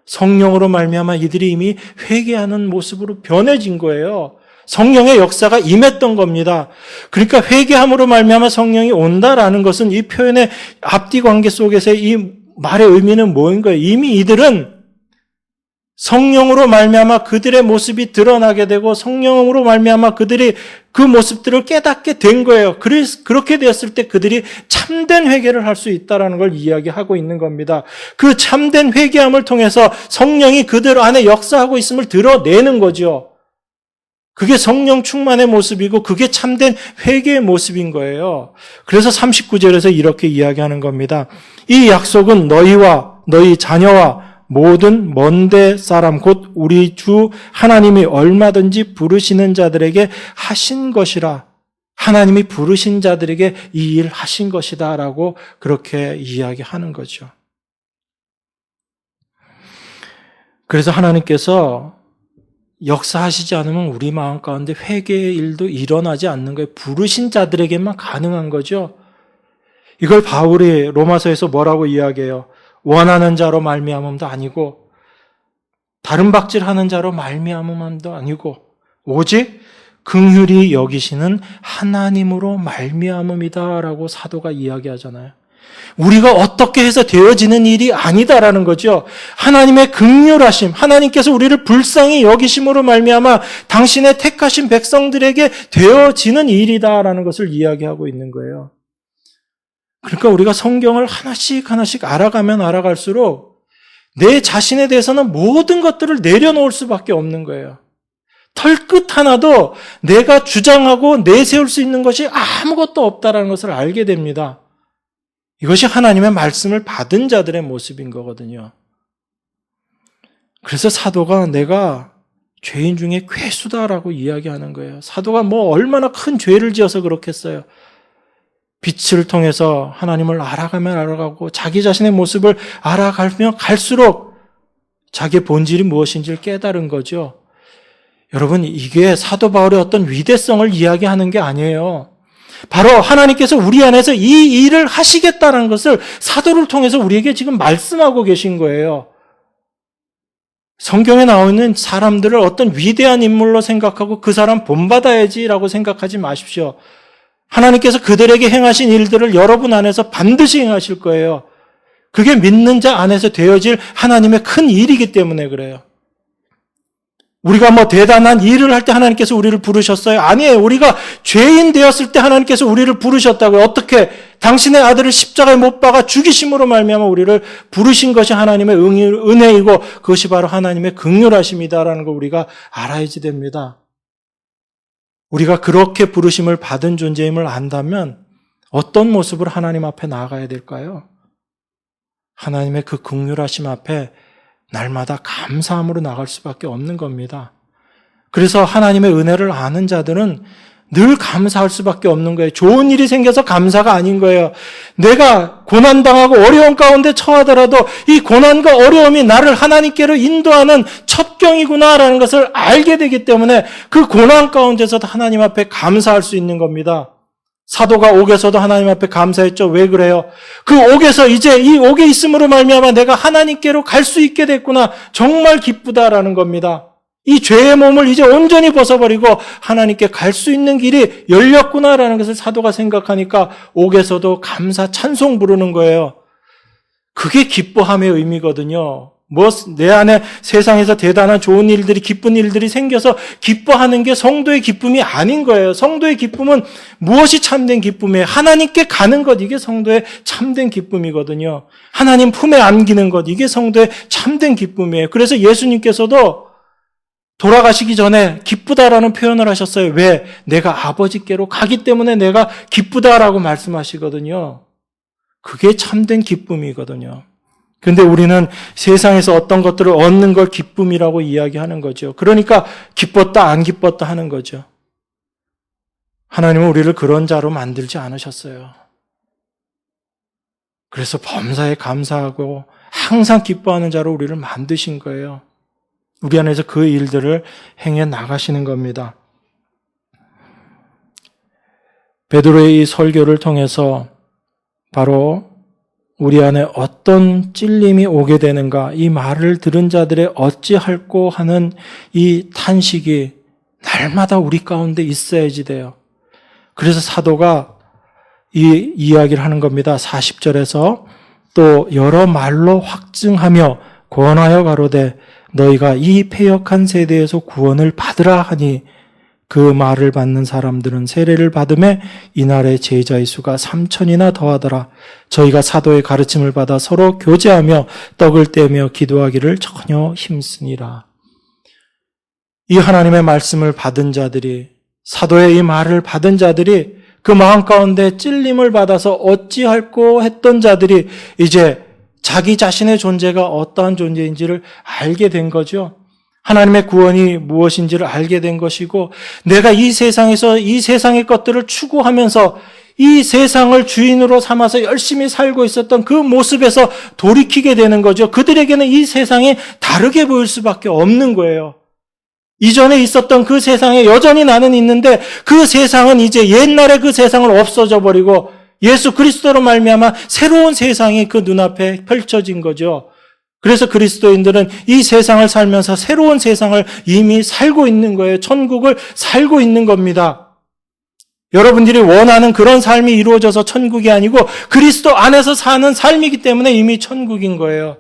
성령으로 말미암아 이들이 이미 회개하는 모습으로 변해진 거예요. 성령의 역사가 임했던 겁니다. 그러니까 회개함으로 말미암아 성령이 온다라는 것은 이 표현의 앞뒤 관계 속에서의 이 말의 의미는 뭐인 거예요? 이미 이들은 성령으로 말미암아 그들의 모습이 드러나게 되고 성령으로 말미암아 그들이 그 모습들을 깨닫게 된 거예요. 그렇게 되었을 때 그들이 참된 회개를 할 수 있다는 걸 이야기하고 있는 겁니다. 그 참된 회개함을 통해서 성령이 그들 안에 역사하고 있음을 드러내는 거죠. 그게 성령 충만의 모습이고 그게 참된 회개의 모습인 거예요. 그래서 39절에서 이렇게 이야기하는 겁니다. 이 약속은 너희와 너희 자녀와 모든 먼데 사람 곧 우리 주 하나님이 얼마든지 부르시는 자들에게 하신 것이라. 하나님이 부르신 자들에게 이 일 하신 것이다 라고 그렇게 이야기하는 거죠. 그래서 하나님께서 역사하시지 않으면 우리 마음 가운데 회개의 일도 일어나지 않는 거예요. 부르신 자들에게만 가능한 거죠. 이걸 바울이 로마서에서 뭐라고 이야기해요? 원하는 자로 말미암음도 아니고 다른 박질하는 자로 말미암음도 아니고 오직 긍휼히 여기시는 하나님으로 말미암음이다라고 사도가 이야기하잖아요. 우리가 어떻게 해서 되어지는 일이 아니다라는 거죠. 하나님의 긍휼하심, 하나님께서 우리를 불쌍히 여기심으로 말미암아 당신의 택하신 백성들에게 되어지는 일이다라는 것을 이야기하고 있는 거예요. 그러니까 우리가 성경을 하나씩 알아가면 알아갈수록 내 자신에 대해서는 모든 것들을 내려놓을 수밖에 없는 거예요. 털끝 하나도 내가 주장하고 내세울 수 있는 것이 아무것도 없다라는 것을 알게 됩니다. 이것이 하나님의 말씀을 받은 자들의 모습인 거거든요. 그래서 사도가 내가 죄인 중에 괴수다라고 이야기하는 거예요. 사도가 얼마나 큰 죄를 지어서 그렇겠어요. 빛을 통해서 하나님을 알아가면 알아가고 자기 자신의 모습을 알아가면 갈수록 자기의 본질이 무엇인지를 깨달은 거죠. 여러분, 이게 사도 바울의 어떤 위대성을 이야기하는 게 아니에요. 바로 하나님께서 우리 안에서 이 일을 하시겠다는 것을 사도를 통해서 우리에게 지금 말씀하고 계신 거예요. 성경에 나오는 사람들을 어떤 위대한 인물로 생각하고 그 사람 본받아야지라고 생각하지 마십시오. 하나님께서 그들에게 행하신 일들을 여러분 안에서 반드시 행하실 거예요. 그게 믿는 자 안에서 되어질 하나님의 큰 일이기 때문에 그래요. 우리가 뭐 대단한 일을 할 때 하나님께서 우리를 부르셨어요? 아니에요. 우리가 죄인 되었을 때 하나님께서 우리를 부르셨다고요. 어떻게? 당신의 아들을 십자가에 못 박아 죽이심으로 말미암아 우리를 부르신 것이 하나님의 은혜이고 그것이 바로 하나님의 긍휼하심이다라는 걸 우리가 알아야지 됩니다. 우리가 그렇게 부르심을 받은 존재임을 안다면 어떤 모습으로 하나님 앞에 나아가야 될까요? 하나님의 그 긍휼하심 앞에 날마다 감사함으로 나갈 수밖에 없는 겁니다. 그래서 하나님의 은혜를 아는 자들은 늘 감사할 수밖에 없는 거예요. 좋은 일이 생겨서 감사가 아닌 거예요. 내가 고난당하고 어려운 가운데 처하더라도 이 고난과 어려움이 나를 하나님께로 인도하는 첩경이구나라는 것을 알게 되기 때문에 그 고난 가운데서도 하나님 앞에 감사할 수 있는 겁니다. 사도가 옥에서도 하나님 앞에 감사했죠. 왜 그래요? 그 옥에서 이제 이 옥에 있음으로 말미암아 내가 하나님께로 갈 수 있게 됐구나. 정말 기쁘다라는 겁니다. 이 죄의 몸을 이제 온전히 벗어버리고 하나님께 갈 수 있는 길이 열렸구나라는 것을 사도가 생각하니까 옥에서도 감사 찬송 부르는 거예요. 그게 기뻐함의 의미거든요. 내 안에 세상에서 대단한 좋은 일들이, 기쁜 일들이 생겨서 기뻐하는 게 성도의 기쁨이 아닌 거예요. 성도의 기쁨은 무엇이 참된 기쁨이에요? 하나님께 가는 것, 이게 성도의 참된 기쁨이거든요. 하나님 품에 안기는 것, 이게 성도의 참된 기쁨이에요. 그래서 예수님께서도 돌아가시기 전에 기쁘다라는 표현을 하셨어요. 왜? 내가 아버지께로 가기 때문에 내가 기쁘다라고 말씀하시거든요. 그게 참된 기쁨이거든요. 근데 우리는 세상에서 어떤 것들을 얻는 걸 기쁨이라고 이야기하는 거죠. 그러니까 기뻤다 안 기뻤다 하는 거죠. 하나님은 우리를 그런 자로 만들지 않으셨어요. 그래서 범사에 감사하고 항상 기뻐하는 자로 우리를 만드신 거예요. 우리 안에서 그 일들을 행해 나가시는 겁니다. 베드로의 이 설교를 통해서 바로 우리 안에 어떤 찔림이 오게 되는가, 이 말을 들은 자들의 어찌할꼬 하는 이 탄식이 날마다 우리 가운데 있어야지 돼요. 그래서 사도가 이 이야기를 하는 겁니다. 40절에서 또 여러 말로 확증하며 권하여 가로되 너희가 이 패역한 세대에서 구원을 받으라 하니 그 말을 받는 사람들은 세례를 받음에 이날의 제자의 수가 3,000이나 더하더라. 저희가 사도의 가르침을 받아 서로 교제하며 떡을 떼며 기도하기를 전혀 힘쓰니라. 이 하나님의 말씀을 받은 자들이, 사도의 이 말을 받은 자들이 그 마음 가운데 찔림을 받아서 어찌할꼬 했던 자들이 이제 자기 자신의 존재가 어떠한 존재인지를 알게 된 거죠. 하나님의 구원이 무엇인지를 알게 된 것이고, 내가 이 세상에서 이 세상의 것들을 추구하면서 이 세상을 주인으로 삼아서 열심히 살고 있었던 그 모습에서 돌이키게 되는 거죠. 그들에게는 이 세상이 다르게 보일 수밖에 없는 거예요. 이전에 있었던 그 세상에 여전히 나는 있는데 그 세상은 이제 옛날의 그 세상을 없어져 버리고 예수 그리스도로 말미암아 새로운 세상이 그 눈앞에 펼쳐진 거죠. 그래서 그리스도인들은 이 세상을 살면서 새로운 세상을 이미 살고 있는 거예요. 천국을 살고 있는 겁니다. 여러분들이 원하는 그런 삶이 이루어져서 천국이 아니고 그리스도 안에서 사는 삶이기 때문에 이미 천국인 거예요.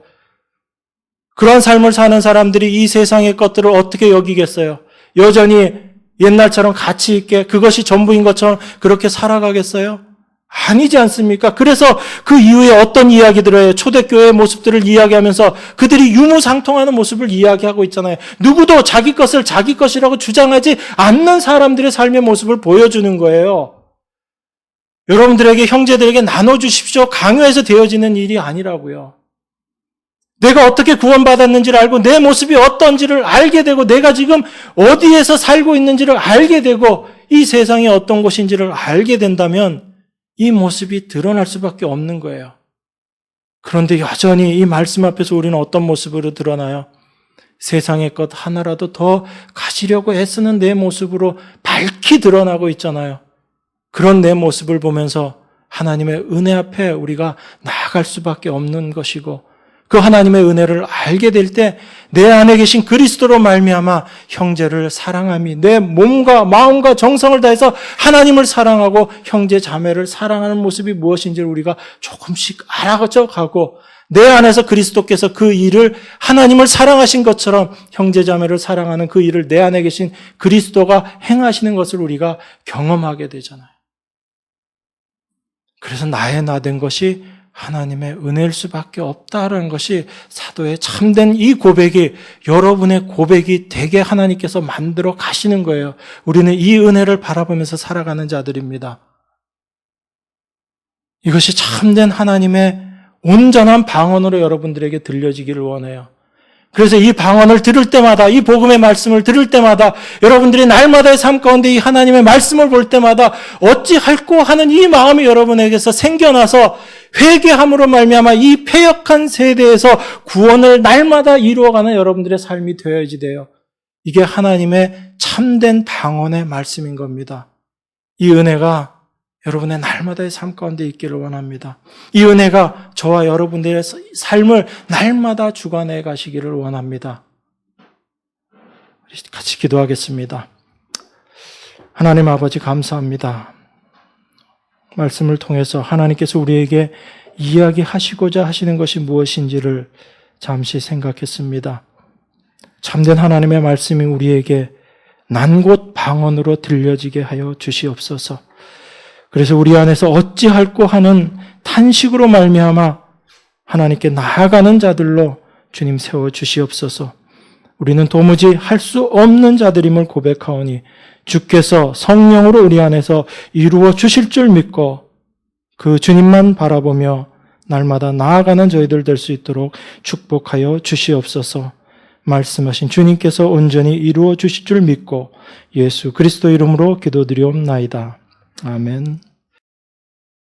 그런 삶을 사는 사람들이 이 세상의 것들을 어떻게 여기겠어요? 여전히 옛날처럼 가치 있게 그것이 전부인 것처럼 그렇게 살아가겠어요? 아니지 않습니까? 그래서 그 이후에 어떤 이야기들을 해요? 초대교회의 모습들을 이야기하면서 그들이 유무상통하는 모습을 이야기하고 있잖아요. 누구도 자기 것을 자기 것이라고 주장하지 않는 사람들의 삶의 모습을 보여주는 거예요. 여러분들에게, 형제들에게 나눠주십시오. 강요해서 되어지는 일이 아니라고요. 내가 어떻게 구원받았는지를 알고 내 모습이 어떤지를 알게 되고 내가 지금 어디에서 살고 있는지를 알게 되고 이 세상이 어떤 곳인지를 알게 된다면 이 모습이 드러날 수밖에 없는 거예요. 그런데 여전히 이 말씀 앞에서 우리는 어떤 모습으로 드러나요? 세상의 것 하나라도 더 가지려고 애쓰는 내 모습으로 밝히 드러나고 있잖아요. 그런 내 모습을 보면서 하나님의 은혜 앞에 우리가 나아갈 수밖에 없는 것이고 그 하나님의 은혜를 알게 될 때 내 안에 계신 그리스도로 말미암아 형제를 사랑함이 내 몸과 마음과 정성을 다해서 하나님을 사랑하고 형제 자매를 사랑하는 모습이 무엇인지를 우리가 조금씩 알아가고 내 안에서 그리스도께서 그 일을 하나님을 사랑하신 것처럼 형제자매를 사랑하는 그 일을 내 안에 계신 그리스도가 행하시는 것을 우리가 경험하게 되잖아요. 그래서 나의 나된 것이 하나님의 은혜일 수밖에 없다라는 것이 사도의 참된 이 고백이 여러분의 고백이 되게 하나님께서 만들어 가시는 거예요. 우리는 이 은혜를 바라보면서 살아가는 자들입니다. 이것이 참된 하나님의 온전한 방언으로 여러분들에게 들려지기를 원해요. 그래서 이 방언을 들을 때마다, 이 복음의 말씀을 들을 때마다, 여러분들이 날마다의 삶 가운데 이 하나님의 말씀을 볼 때마다 어찌할꼬 하는 이 마음이 여러분에게서 생겨나서 회개함으로 말미암아 이 패역한 세대에서 구원을 날마다 이루어가는 여러분들의 삶이 되어야지 돼요. 이게 하나님의 참된 방언의 말씀인 겁니다. 이 은혜가 여러분의 날마다의 삶 가운데 있기를 원합니다. 이 은혜가 저와 여러분들의 삶을 날마다 주관해 가시기를 원합니다. 같이 기도하겠습니다. 하나님 아버지 감사합니다. 말씀을 통해서 하나님께서 우리에게 이야기하시고자 하시는 것이 무엇인지를 잠시 생각했습니다. 참된 하나님의 말씀이 우리에게 난곳 방언으로 들려지게 하여 주시옵소서. 그래서 우리 안에서 어찌할꼬 하는 탄식으로 말미암아 하나님께 나아가는 자들로 주님 세워 주시옵소서. 우리는 도무지 할 수 없는 자들임을 고백하오니 주께서 성령으로 우리 안에서 이루어 주실 줄 믿고 그 주님만 바라보며 날마다 나아가는 저희들 될 수 있도록 축복하여 주시옵소서. 말씀하신 주님께서 온전히 이루어 주실 줄 믿고 예수 그리스도 이름으로 기도드리옵나이다. 아멘.